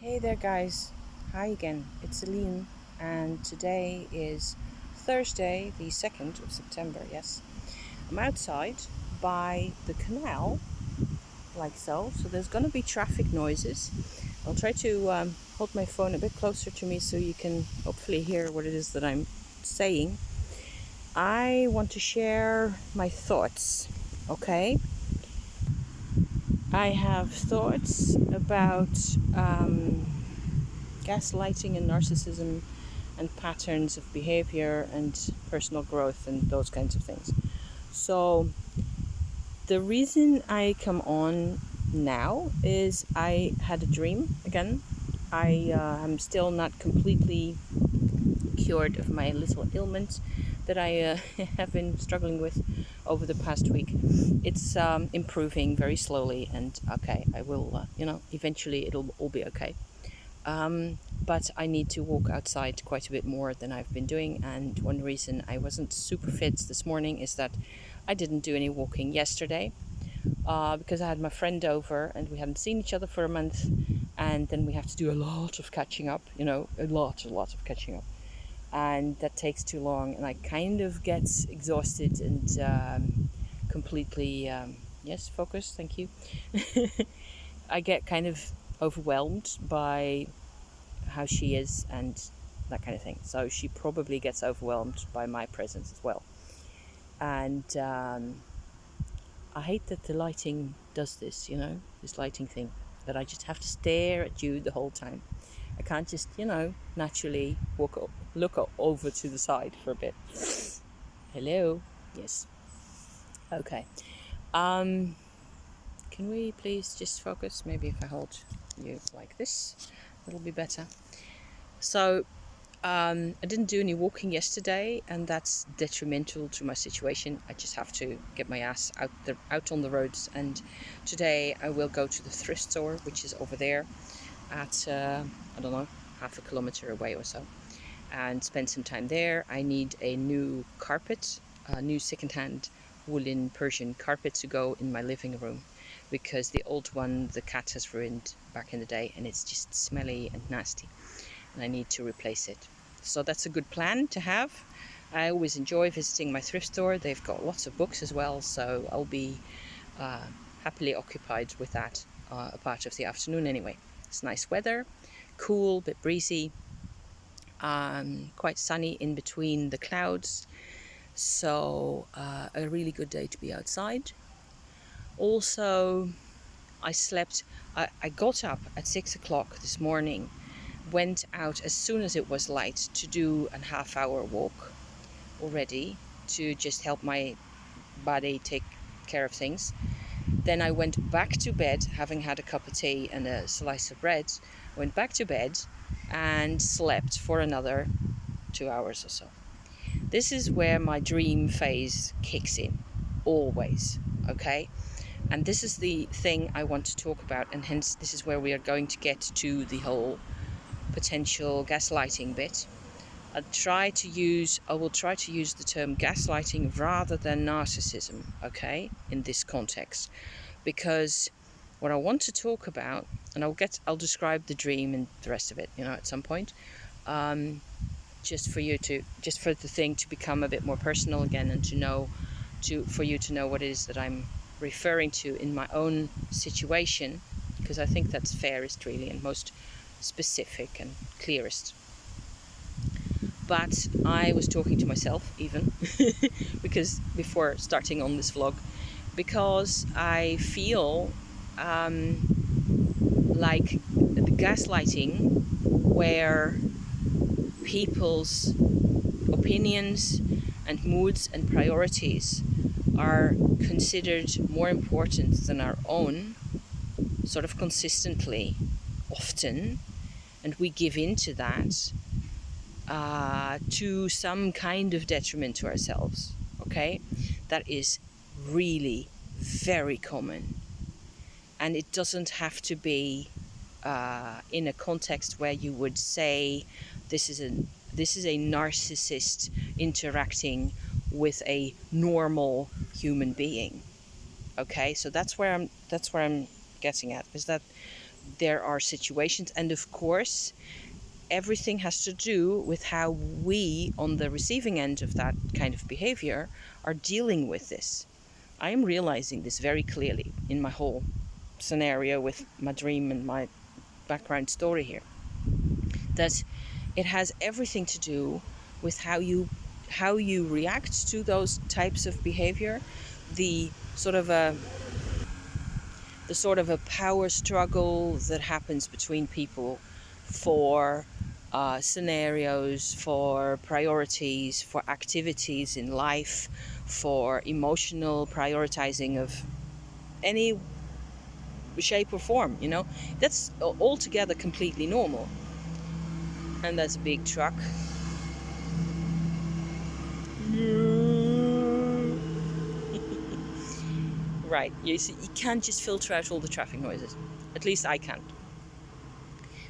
Hey there, guys. Hi again. It's Celine, and today is Thursday, the 2nd of September. Yes, I'm outside by the canal, like so. So there's going to be traffic noises. I'll try to hold my phone a bit closer to me so you can hopefully hear what it is that I'm saying. I want to share my thoughts, okay? I have thoughts about gaslighting and narcissism and patterns of behavior and personal growth and those kinds of things. So, the reason I come on now is I had a dream again. I am still not completely cured of my little ailment that I have been struggling with over the past week. It's improving very slowly, and okay, I will, eventually it'll all be okay. But I need to walk outside quite a bit more than I've been doing. And one reason I wasn't super fit this morning is that I didn't do any walking yesterday because I had my friend over and we hadn't seen each other for a month. And then we have to do a lot of catching up, a lot of catching up. And that takes too long. And I kind of get exhausted and completely, yes, focused, thank you. I get kind of overwhelmed by how she is and that kind of thing. So she probably gets overwhelmed by my presence as well. And I hate that the lighting does this, this lighting thing, that I just have to stare at you the whole time. I can't just, naturally look over to the side for a bit. Hello? Yes. Okay. Can we please just focus? Maybe if I hold you like this, it'll be better. So, I didn't do any walking yesterday, and that's detrimental to my situation. I just have to get my ass out on the roads. And today I will go to the thrift store, which is over there at I don't know, half a kilometer away or so, and spend some time there. I need a new carpet, a new second-hand woolen Persian carpet to go in my living room, because the old one the cat has ruined back in the day, and it's just smelly and nasty. And I need to replace it. So that's a good plan to have. I always enjoy visiting my thrift store. They've got lots of books as well, so I'll be happily occupied with that a part of the afternoon anyway. It's nice weather, cool, bit breezy, quite sunny in between the clouds. So a really good day to be outside. Also, I got up at 6 o'clock this morning, went out as soon as it was light to do a half-hour walk already to just help my body take care of things. Then I went back to bed, having had a cup of tea and a slice of bread. Went back to bed and slept for another 2 hours or so. This is where my dream phase kicks in, always, okay? And this is the thing I want to talk about, and hence this is where we are going to get to the whole potential gaslighting bit. I will try to use the term gaslighting rather than narcissism, okay, in this context, because what I want to talk about, and I'll describe the dream and the rest of it, at some point, just for the thing to become a bit more personal again, and for you to know what it is that I'm referring to in my own situation, because I think that's fairest really and most specific and clearest. But I was talking to myself even because before starting on this vlog, because I feel like the gaslighting, where people's opinions and moods and priorities are considered more important than our own, sort of consistently, often, and we give in to that to some kind of detriment to ourselves, okay? That is really very common. And it doesn't have to be in a context where you would say this is a narcissist interacting with a normal human being. Okay, so that's where I'm getting at, is that there are situations, and of course everything has to do with how we on the receiving end of that kind of behavior are dealing with this. I am realizing this very clearly in my whole scenario with my dream and my background story here, that it has everything to do with how you react to those types of behavior, the sort of a power struggle that happens between people for scenarios, for priorities, for activities in life, for emotional prioritizing of any shape or form, that's altogether completely normal. And that's a big truck. Right, you see, you can't just filter out all the traffic noises. At least I can't.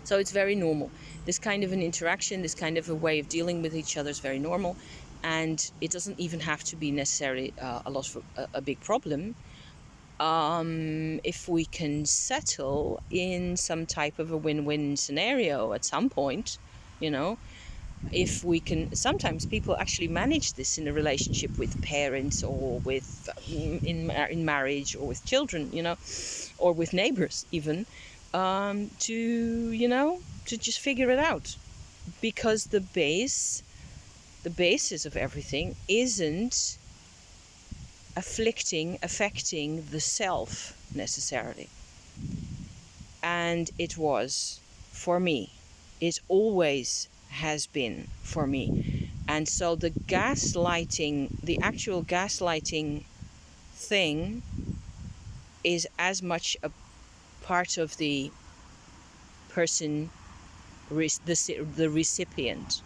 So it's very normal. This kind of an interaction, this kind of a way of dealing with each other is very normal. And it doesn't even have to be necessarily a big problem. If we can settle in some type of a win-win scenario at some point, if we can, sometimes people actually manage this in a relationship with parents or with in marriage or with children, or with neighbors even, to just figure it out, because the basis of everything isn't affecting the self necessarily. And it was for me. It always has been for me. And so the actual gaslighting thing is as much a part of the person, the recipient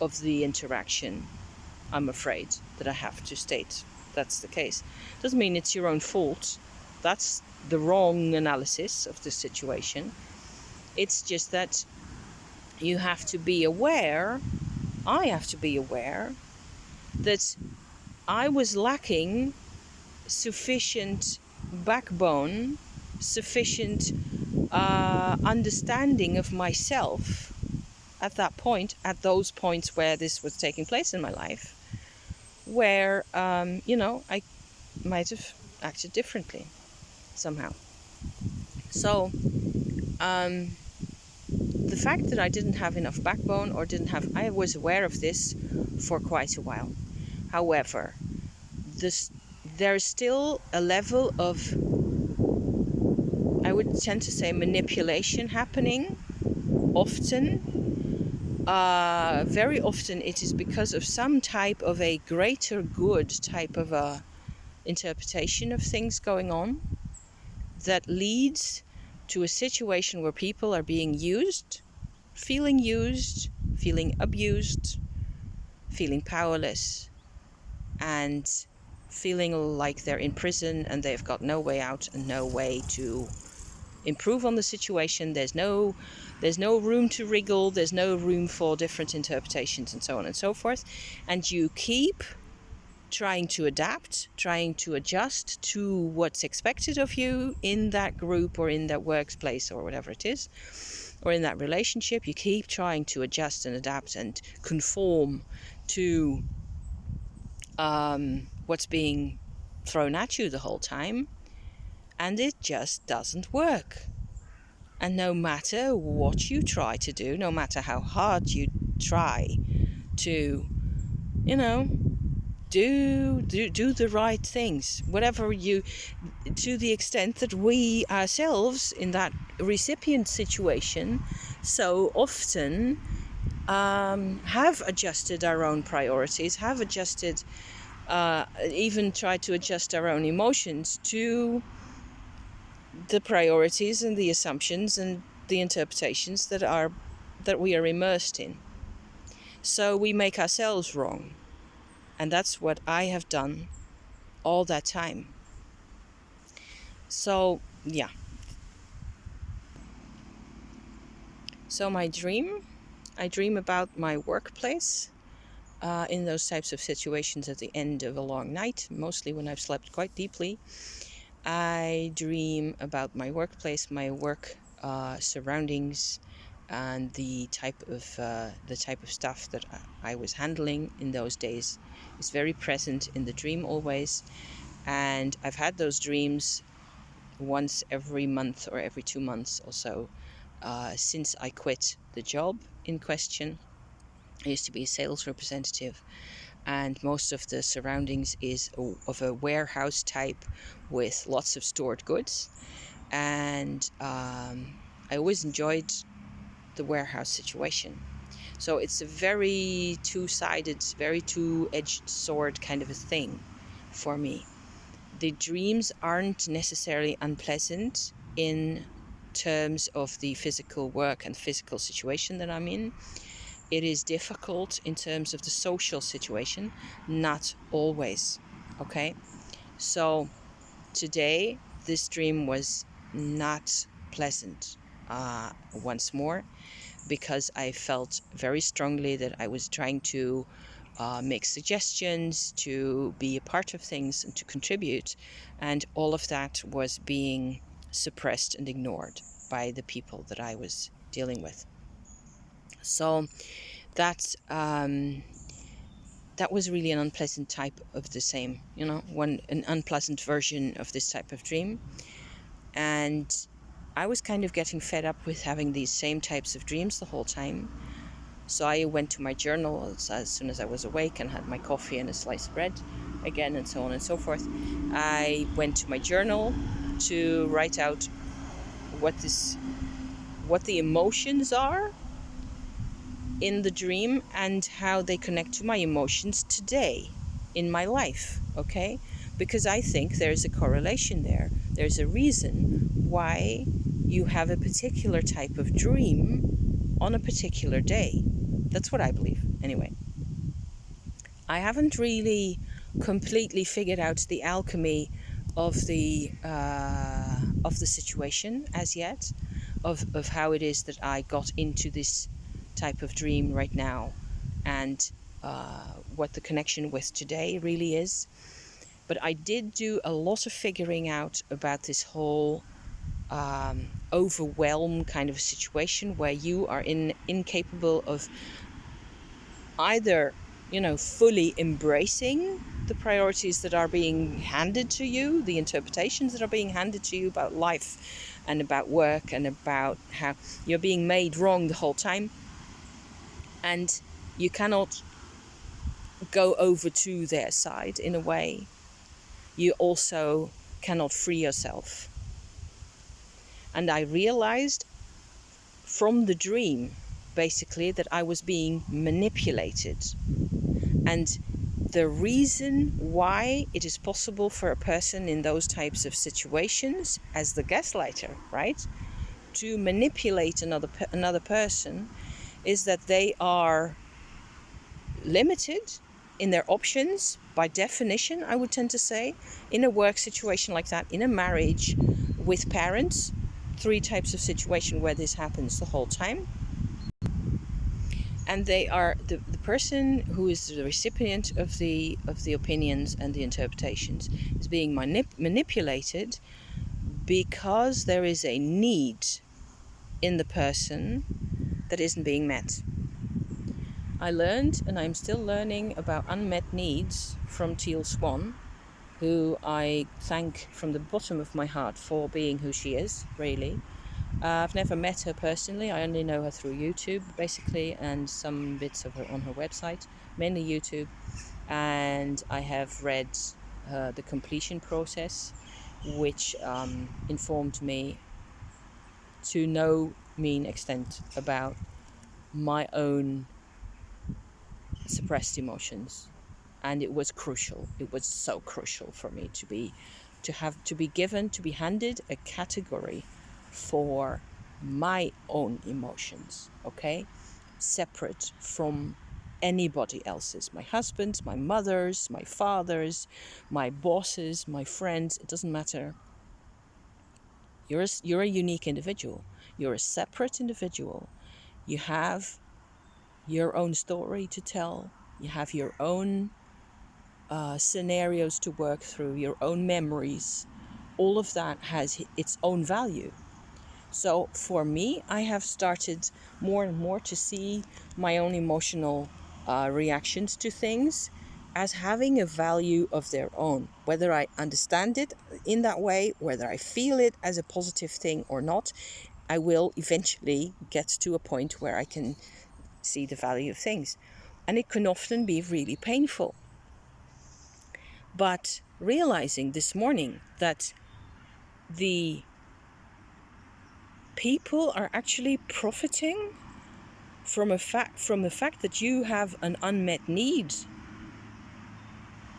of the interaction, I'm afraid, that I have to state that's the case. Doesn't mean it's your own fault. That's the wrong analysis of the situation. It's just that you have to be aware, I have to be aware, that I was lacking sufficient backbone, sufficient understanding of myself at that point, at those points where this was taking place in my life, where, I might have acted differently somehow. So, the fact that I didn't have enough backbone I was aware of this for quite a while. However, there's still a level of, I would tend to say, manipulation happening often. Very often it is because of some type of a greater good type of a interpretation of things going on that leads to a situation where people are being used, feeling abused, feeling powerless, and feeling like they're in prison and they've got no way out and no way to improve on the situation. There's no room to wriggle, there's no room for different interpretations and so on and so forth. And you keep trying to adapt, trying to adjust to what's expected of you in that group or in that workplace or whatever it is, or in that relationship. You keep trying to adjust and adapt and conform to what's being thrown at you the whole time, and it just doesn't work. And no matter what you try to do, no matter how hard you try to, do the right things, whatever to the extent that we ourselves in that recipient situation so often have adjusted our own priorities, have adjusted, even tried to adjust our own emotions to the priorities and the assumptions and the interpretations that we are immersed in. So we make ourselves wrong. And that's what I have done all that time. So, yeah. So I dream about my workplace in those types of situations at the end of a long night, mostly when I've slept quite deeply. I dream about my workplace, my work surroundings and the type of stuff that I was handling in those days is very present in the dream always. And I've had those dreams once every month or every 2 months or so since I quit the job in question. I used to be a sales representative, and most of the surroundings is of a warehouse type with lots of stored goods. And I always enjoyed the warehouse situation. So it's a very two-sided, very two-edged sword kind of a thing for me. The dreams aren't necessarily unpleasant in terms of the physical work and physical situation that I'm in. It is difficult in terms of the social situation, not always. Okay, so today this dream was not pleasant once more, because I felt very strongly that I was trying to make suggestions, to be a part of things and to contribute, and all of that was being suppressed and ignored by the people that I was dealing with. So that was really an unpleasant type of the same, an unpleasant version of this type of dream. And I was kind of getting fed up with having these same types of dreams the whole time. So I went to my journal as soon as I was awake and had my coffee and a slice of bread again, and so on and so forth. I went to my journal to write out what the emotions are in the dream and how they connect to my emotions today in my life, okay? Because I think there's a correlation there. There's a reason why you have a particular type of dream on a particular day. That's what I believe, anyway. I haven't really completely figured out the alchemy of the situation as yet, of how it is that I got into this type of dream right now, and what the connection with today really is. But I did do a lot of figuring out about this whole overwhelm kind of situation where you are incapable of either, fully embracing the priorities that are being handed to you, the interpretations that are being handed to you about life and about work and about how you're being made wrong the whole time. And you cannot go over to their side in a way. You also cannot free yourself. And I realized from the dream, basically, that I was being manipulated. And the reason why it is possible for a person in those types of situations, as the gaslighter, right, to manipulate another person, is that they are limited in their options by definition, I would tend to say, in a work situation like that, in a marriage with parents, 3 types of situation where this happens the whole time. And they are the person who is the recipient of the opinions and the interpretations is being manipulated because there is a need in the person that isn't being met. I learned, and I'm still learning, about unmet needs from Teal Swan, who I thank from the bottom of my heart for being who she is, really. I've never met her personally. I only know her through YouTube, basically, and some bits of her on her website, mainly YouTube. And I have read the completion process, which informed me to no mean extent about my own suppressed emotions. And it was crucial. It was so crucial for me to be handed a category for my own emotions, okay? Separate from anybody else's. My husband's, my mother's, my father's, my boss's, my friends. It doesn't matter. You're a unique individual. You're a separate individual. You have your own story to tell. You have your own scenarios to work through, your own memories. All of that has its own value. So for me, I have started more and more to see my own emotional reactions to things as having a value of their own. Whether I understand it in that way, whether I feel it as a positive thing or not, I will eventually get to a point where I can see the value of things. And it can often be really painful. But realizing this morning that the people are actually profiting from the fact that you have an unmet need,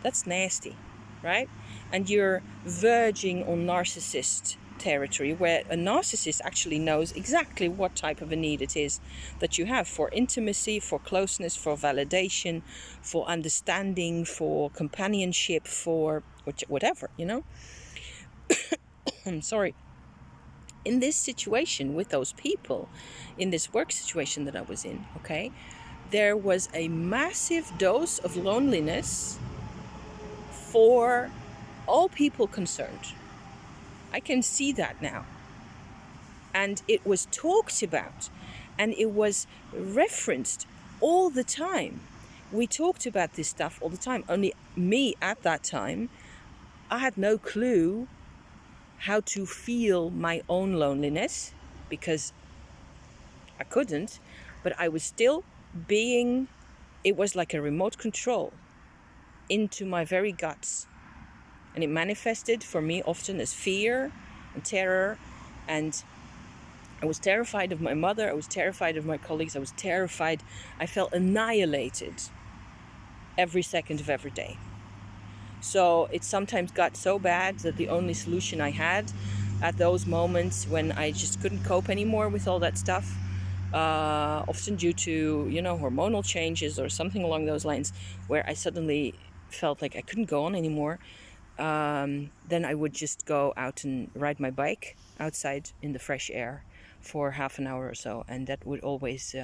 that's nasty, right? And you're verging on narcissist territory, where a narcissist actually knows exactly what type of a need it is that you have for intimacy, for closeness, for validation, for understanding, for companionship, for whatever, I'm sorry. In this situation with those people, in this work situation that I was in, okay, there was a massive dose of loneliness for all people concerned. I can see that now. And it was talked about and it was referenced all the time. We talked about this stuff all the time. Only me at that time, I had no clue how to feel my own loneliness because I couldn't, but I was still it was like a remote control into my very guts. And it manifested for me often as fear and terror. And I was terrified of my mother. I was terrified of my colleagues. I was terrified. I felt annihilated every second of every day. So it sometimes got so bad that the only solution I had at those moments when I just couldn't cope anymore with all that stuff, often due to, hormonal changes or something along those lines, where I suddenly felt like I couldn't go on anymore, then I would just go out and ride my bike outside in the fresh air for half an hour or so. And that would always,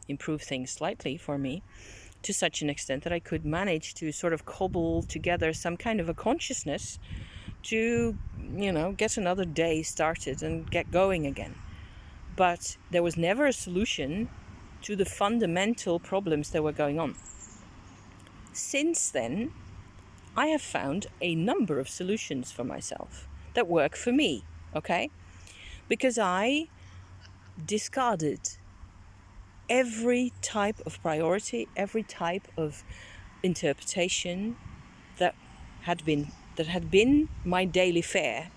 improve things slightly for me, to such an extent that I could manage to sort of cobble together some kind of a consciousness to, get another day started and get going again. But there was never a solution to the fundamental problems that were going on. Since then, I have found a number of solutions for myself that work for me, okay? Because I discarded every type of priority, every type of interpretation that had been my daily fare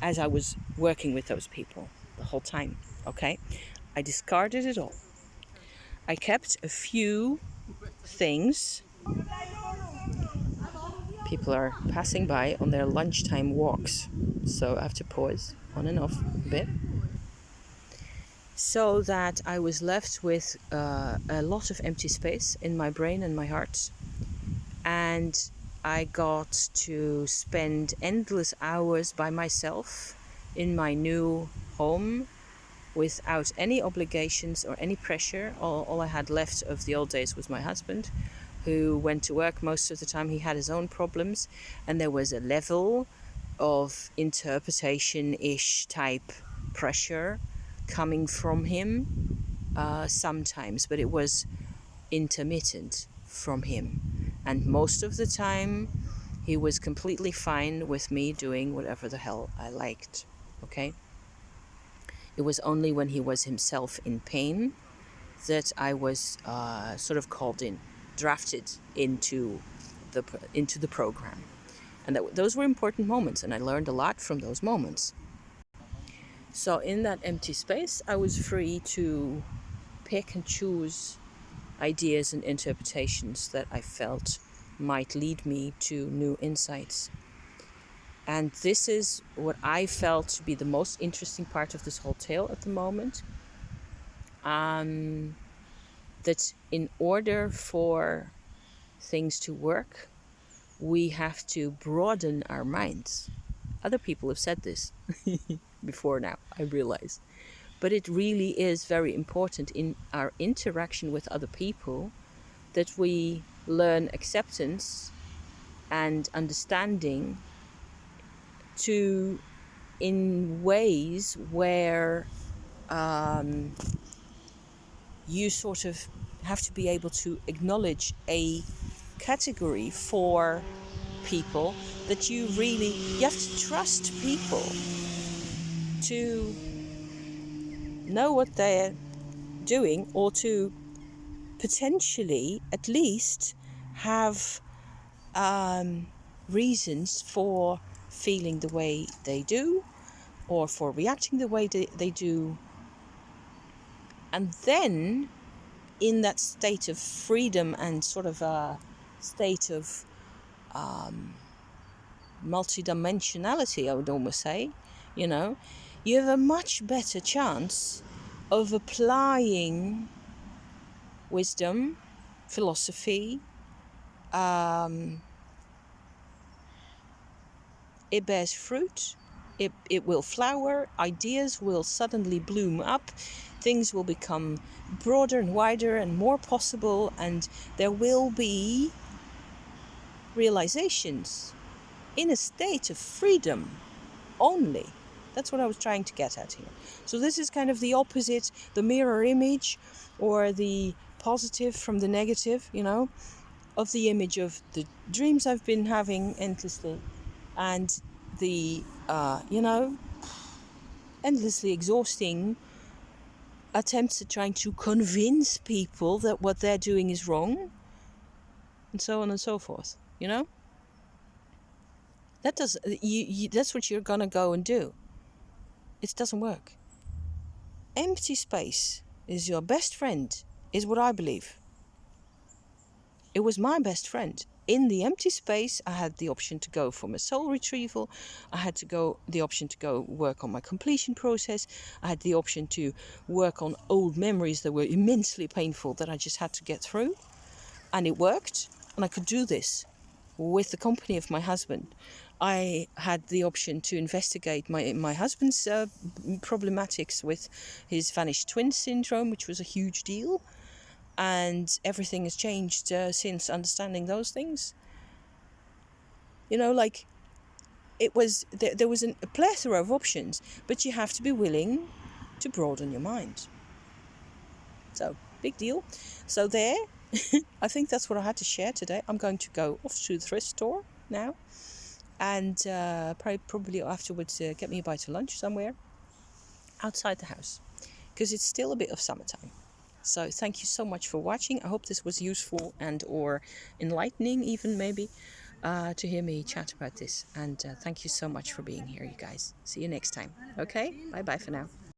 as I was working with those people the whole time, okay? I discarded it all. I kept a few things. People are passing by on their lunchtime walks, so I have to pause on and off a bit. So that I was left with a lot of empty space in my brain and my heart. And I got to spend endless hours by myself in my new home without any obligations or any pressure. All I had left of the old days was my husband, who went to work most of the time. He had his own problems, and there was a level of interpretation-ish type pressure coming from him sometimes, but it was intermittent from him. And most of the time, he was completely fine with me doing whatever the hell I liked, okay? It was only when he was himself in pain that I was sort of called in, drafted into the program. And those were important moments, and I learned a lot from those moments. So in that empty space, I was free to pick and choose ideas and interpretations that I felt might lead me to new insights. And this is what I felt to be the most interesting part of this whole tale at the moment. That in order for things to work, we have to broaden our minds. Other people have said this before now, I realize. But it really is very important in our interaction with other people that we learn acceptance and understanding to in ways where you sort of have to be able to acknowledge a category for people that you have to trust people to know what they're doing, or to potentially at least have reasons for feeling the way they do, or for reacting the way they do. And then in that state of freedom and sort of a state of multidimensionality, I would almost say, you know, you have a much better chance of applying wisdom, philosophy. It bears fruit. It will flower. Ideas will suddenly bloom up. Things will become broader and wider and more possible, and there will be realizations in a state of freedom only. That's what I was trying to get at here. So this is kind of the opposite, the mirror image, or the positive from the negative, you know, of the image of the dreams I've been having endlessly, and the, endlessly exhausting attempts at trying to convince people that what they're doing is wrong, and so on and so forth, you know? That's what you're gonna go and do. It doesn't work. Empty space is your best friend, is what I believe. It was my best friend. In the empty space, I had the option to go for my soul retrieval. I had the option to go work on my completion process. I had the option to work on old memories that were immensely painful that I just had to get through. And it worked. And I could do this with the company of my husband. I had the option to investigate my husband's problematics with his vanished twin syndrome, which was a huge deal. And everything has changed since understanding those things. You know, like, it was there was a plethora of options, but you have to be willing to broaden your mind. So, big deal. So there, I think that's what I had to share today. I'm going to go off to the thrift store now, and probably afterwards get me a bite of lunch somewhere outside the house, because it's still a bit of summertime. So thank you so much for watching. I hope this was useful and or enlightening, even maybe, to hear me chat about this. And thank you so much for being here, you guys. See you next time. Okay? Bye-bye for now.